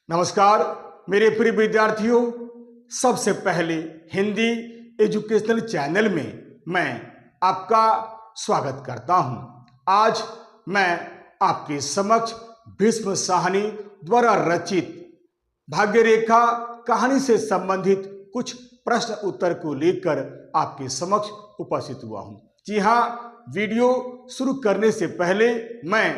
नमस्कार मेरे प्रिय विद्यार्थियों, सबसे पहले हिंदी एजुकेशनल चैनल में मैं आपका स्वागत करता हूं। आज मैं आपके समक्ष भीष्म साहनी द्वारा रचित भाग्य रेखा कहानी से संबंधित कुछ प्रश्न उत्तर को लेकर आपके समक्ष उपस्थित हुआ हूं। जी हां, वीडियो शुरू करने से पहले मैं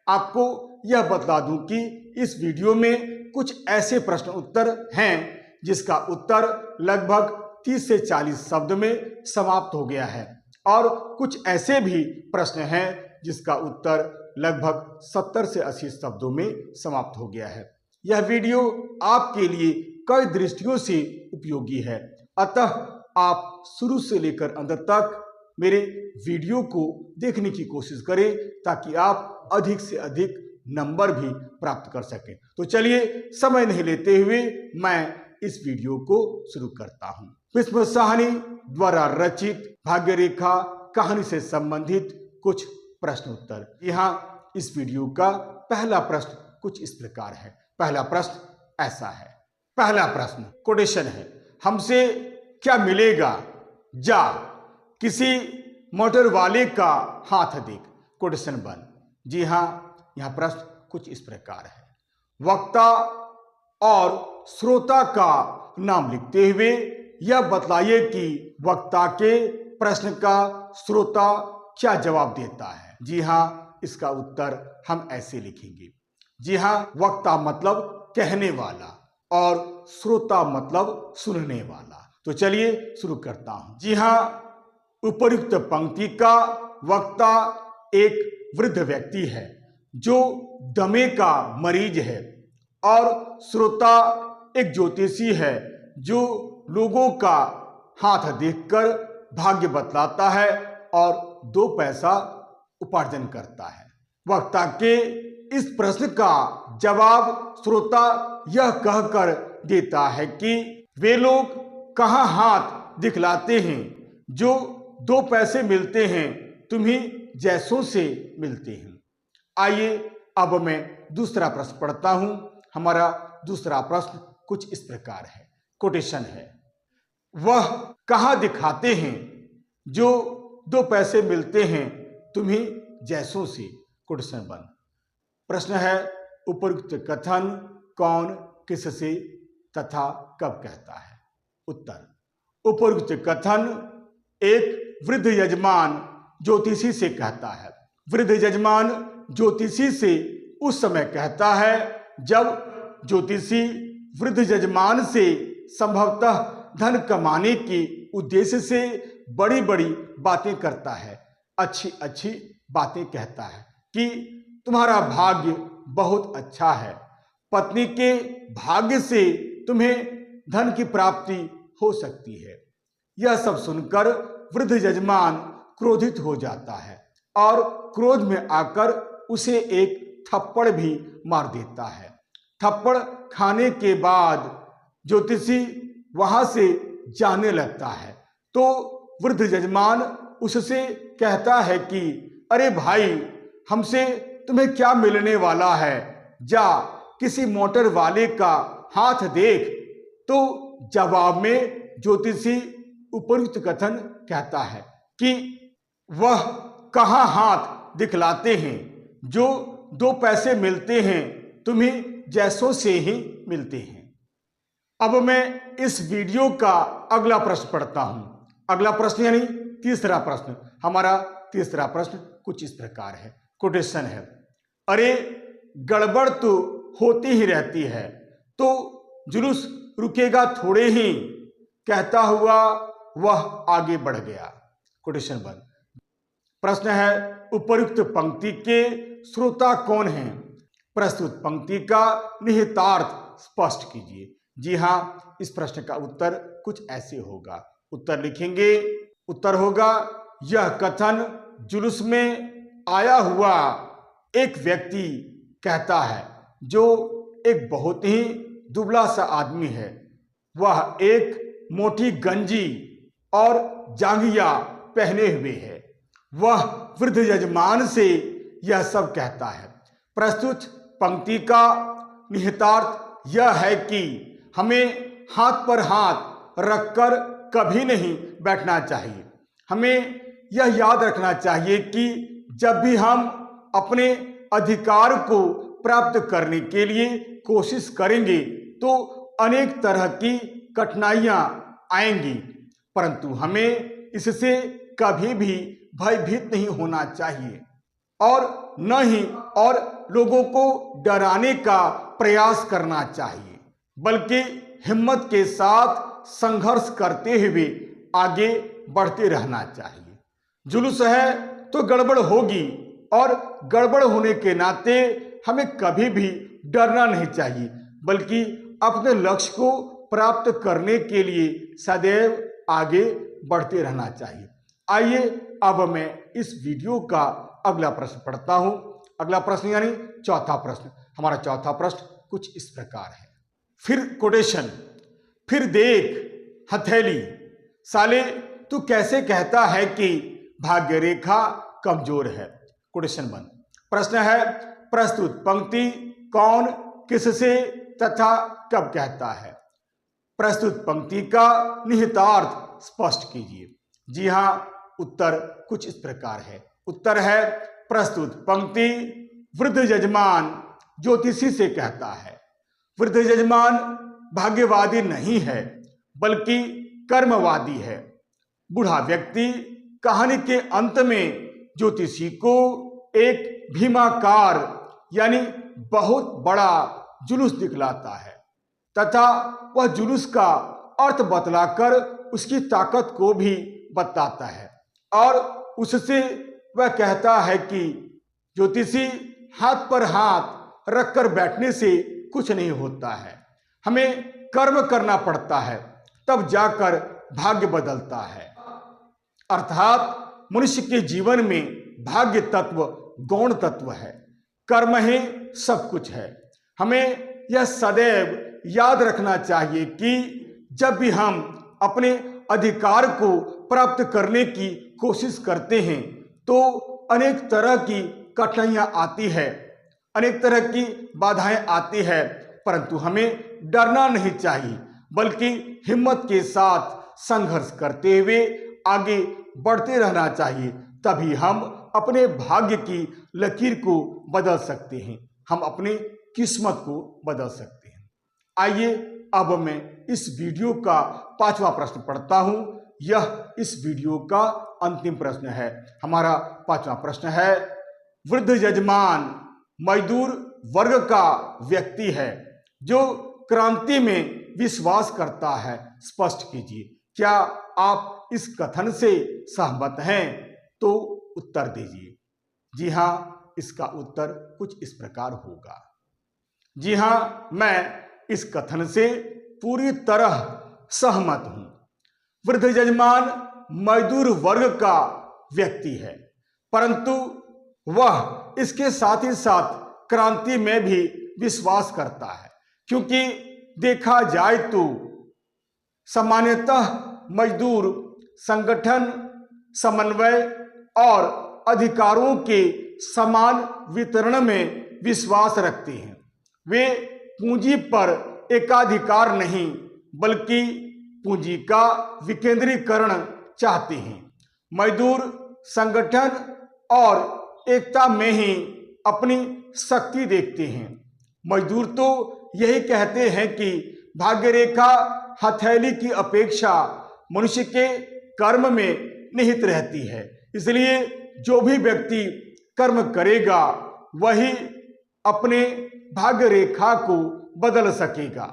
आपको यह बता दूं कि इस वीडियो में कुछ ऐसे प्रश्न उत्तर हैं जिसका उत्तर लगभग 30 से 40 शब्द में समाप्त हो गया है और कुछ ऐसे भी प्रश्न हैं जिसका उत्तर लगभग 70 से 80 शब्दों में समाप्त हो गया है। यह वीडियो आपके लिए कई दृष्टियों से उपयोगी है, अतः आप शुरू से लेकर अंत तक मेरे वीडियो को देखने की कोशिश करें ताकि आप अधिक से अधिक नंबर भी प्राप्त कर सकें। तो चलिए समय नहीं लेते हुए मैं इस वीडियो को शुरू करता हूं। भीष्म साहनी द्वारा रचित भाग्य रेखा कहानी से संबंधित कुछ प्रश्न उत्तर। यहाँ इस वीडियो का पहला प्रश्न कुछ इस प्रकार है। पहला प्रश्न ऐसा है। पहला प्रश्न कोटेशन है, हमसे क्या मिलेगा जा किसी मोटर वाले का हाथ देख। कोटेशन 1। जी हाँ, यह प्रश्न कुछ इस प्रकार है। वक्ता और श्रोता का नाम लिखते हुए यह बतलाइए कि वक्ता के प्रश्न का श्रोता क्या जवाब देता है। जी हाँ, इसका उत्तर हम ऐसे लिखेंगे। जी हाँ, वक्ता मतलब कहने वाला और श्रोता मतलब सुनने वाला। तो चलिए शुरू करता हूं। जी हाँ, उपर्युक्त पंक्ति का वक्ता एक वृद्ध व्यक्ति है जो दमे का मरीज है और श्रोता एक ज्योतिषी है जो लोगों का हाथ देखकर भाग्य बतलाता है और 2 पैसा उपार्जन करता है। वक्ता के इस प्रश्न का जवाब श्रोता यह कहकर देता है कि वे लोग कहाँ हाथ दिखलाते हैं जो 2 पैसे मिलते हैं, तुम्हीं जैसों से मिलते हैं। आइए अब मैं दूसरा प्रश्न पढ़ता हूं। हमारा दूसरा प्रश्न कुछ इस प्रकार है। कोटेशन है, वह कहाँ दिखाते हैं जो 2 पैसे मिलते हैं, तुम्हीं जैसों से। कोटेशन 1। प्रश्न है, उपर्युक्त कथन कौन किससे तथा कब कहता है। उत्तर, उपर्युक्त कथन एक वृद्ध यजमान ज्योतिषी से कहता है। वृद्ध यजमान ज्योतिषी से उस समय कहता है जब ज्योतिषी वृद्ध यजमान से संभवतः धन कमाने के उद्देश्य से बड़ी बड़ी बातें करता है, अच्छी अच्छी बातें कहता है कि तुम्हारा भाग्य बहुत अच्छा है, पत्नी के भाग्य से तुम्हें धन की प्राप्ति हो सकती है। यह सब सुनकर वृद्ध यजमान क्रोधित हो जाता है और क्रोध में आकर उसे एक थप्पड़ भी मार देता है। थप्पड़ खाने के बाद ज्योतिषी वहां से जाने लगता है तो वृद्ध यजमान उससे कहता है कि अरे भाई, हमसे तुम्हें क्या मिलने वाला है, जा किसी मोटर वाले का हाथ देख। तो जवाब में ज्योतिषी उपर्युक्त कथन कहता है कि वह कहाँ हाथ दिखलाते हैं जो 2 पैसे मिलते हैं, तुम्हीं जैसों से ही मिलते हैं। अब मैं इस वीडियो का अगला प्रश्न पढ़ता हूं। अगला प्रश्न यानी तीसरा प्रश्न। हमारा तीसरा प्रश्न कुछ इस प्रकार है। कोटेशन है, अरे गड़बड़ तो होती ही रहती है, तो जुलूस रुकेगा थोड़े ही। कहता हुआ वह आगे बढ़ गया। कोटेशन 1। प्रश्न है, उपर्युक्त पंक्ति के श्रोता कौन हैं, प्रस्तुत पंक्ति का निहितार्थ स्पष्ट कीजिए। जी हाँ, इस प्रश्न का उत्तर कुछ ऐसे होगा। उत्तर लिखेंगे, उत्तर होगा, यह कथन जुलूस में आया हुआ एक व्यक्ति कहता है जो एक बहुत ही दुबला सा आदमी है। वह एक मोटी गंजी और जांघिया पहने हुए है। वह वृद्ध यजमान से यह सब कहता है। प्रस्तुत पंक्ति का निहितार्थ यह है कि हमें हाथ पर हाथ रखकर कभी नहीं बैठना चाहिए। हमें यह याद रखना चाहिए कि जब भी हम अपने अधिकार को प्राप्त करने के लिए कोशिश करेंगे तो अनेक तरह की कठिनाइयां आएंगी, परंतु हमें इससे कभी भी भयभीत नहीं होना चाहिए और न ही और लोगों को डराने का प्रयास करना चाहिए, बल्कि हिम्मत के साथ संघर्ष करते हुए आगे बढ़ते रहना चाहिए। जुलूस है तो गड़बड़ होगी और गड़बड़ होने के नाते हमें कभी भी डरना नहीं चाहिए, बल्कि अपने लक्ष्य को प्राप्त करने के लिए सदैव आगे बढ़ते रहना चाहिए। आइए अब मैं इस वीडियो का अगला प्रश्न पढ़ता हूं। अगला प्रश्न यानी चौथा प्रश्न। हमारा चौथा प्रश्न कुछ इस प्रकार है। फिर कोटेशन, फिर देख हथेली, साले तू कैसे कहता है कि भाग्य रेखा कमजोर है। कोटेशन 1। प्रश्न है, प्रस्तुत पंक्ति कौन किससे तथा कब कहता है। प्रस्तुत पंक्ति का निहितार्थ स्पष्ट कीजिए। जी हां, उत्तर कुछ इस प्रकार है। उत्तर है, प्रस्तुत पंक्ति वृद्ध यजमान ज्योतिषी से कहता है। वृद्ध यजमान भाग्यवादी नहीं है, बल्कि कर्मवादी है। बूढ़ा व्यक्ति कहानी के अंत में ज्योतिषी को एक भीमाकार यानी बहुत बड़ा जुलूस दिखलाता है तथा वह जुलूस का अर्थ बतलाकर उसकी ताकत को भी बताता है और उससे वह कहता है कि ज्योतिषी हाथ पर हाथ रखकर बैठने से कुछ नहीं होता है, हमें कर्म करना पड़ता है, तब जाकर भाग्य बदलता है। अर्थात मनुष्य के जीवन में भाग्य तत्व गौण तत्व है, कर्म ही सब कुछ है। हमें यह सदैव याद रखना चाहिए कि जब भी हम अपने अधिकार को प्राप्त करने की कोशिश करते हैं तो अनेक तरह की कठिनाइयां आती है, अनेक तरह की बाधाएं आती है, परंतु हमें डरना नहीं चाहिए, बल्कि हिम्मत के साथ संघर्ष करते हुए आगे बढ़ते रहना चाहिए। तभी हम अपने भाग्य की लकीर को बदल सकते हैं, हम अपने किस्मत को बदल सकते हैं। आइए अब मैं इस वीडियो का 5वां प्रश्न पढ़ता हूं। यह इस वीडियो का अंतिम प्रश्न है। हमारा 5वां प्रश्न है, वृद्ध यजमान मजदूर वर्ग का व्यक्ति है जो क्रांति में विश्वास करता है, स्पष्ट कीजिए। क्या आप इस कथन से सहमत हैं? तो उत्तर दीजिए। जी हां, इसका उत्तर कुछ इस प्रकार होगा। जी हां, मैं इस कथन से पूरी तरह सहमत हूं। वृद्ध यजमान मजदूर वर्ग का व्यक्ति है, परंतु वह इसके साथ ही साथ क्रांति में भी विश्वास करता है, क्योंकि देखा जाए तो सामान्यतः मजदूर संगठन, समन्वय और अधिकारों के समान वितरण में विश्वास रखते हैं। वे पूंजी पर एकाधिकार नहीं, बल्कि पूंजी का विकेंद्रीकरण चाहते हैं। मजदूर संगठन और एकता में ही अपनी शक्ति देखते हैं। मजदूर तो यही कहते हैं कि भाग्य रेखा हथेली की अपेक्षा मनुष्य के कर्म में निहित रहती है, इसलिए जो भी व्यक्ति कर्म करेगा वही अपने भाग्य रेखा को बदल सकेगा।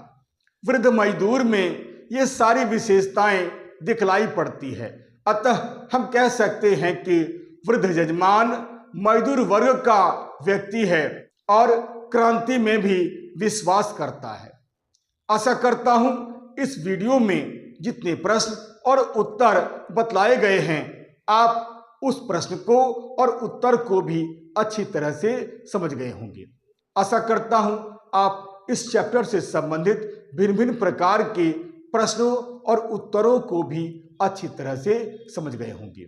वृद्ध मजदूर में ये सारी विशेषताएं दिखलाई पड़ती है, अतः हम कह सकते हैं कि वृद्ध यजमान मजदूर वर्ग का व्यक्ति है और क्रांति में भी विश्वास करता है। आशा करता हूं इस वीडियो में जितने प्रश्न और उत्तर बतलाए गए हैं आप उस प्रश्न को और उत्तर को भी अच्छी तरह से समझ गए होंगे। आशा करता हूं आप इस चैप्टर से संबंधित भिन्न भिन्न प्रकार के प्रश्नों और उत्तरों को भी अच्छी तरह से समझ गए होंगे।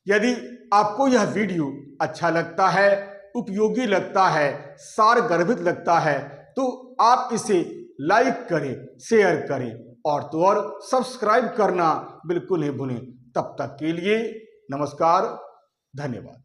यदि आपको यह वीडियो अच्छा लगता है, उपयोगी लगता है, सार गर्भित लगता है, तो आप इसे लाइक करें, शेयर करें और तो और सब्सक्राइब करना बिल्कुल नहीं भूलें। तब तक के लिए नमस्कार, धन्यवाद।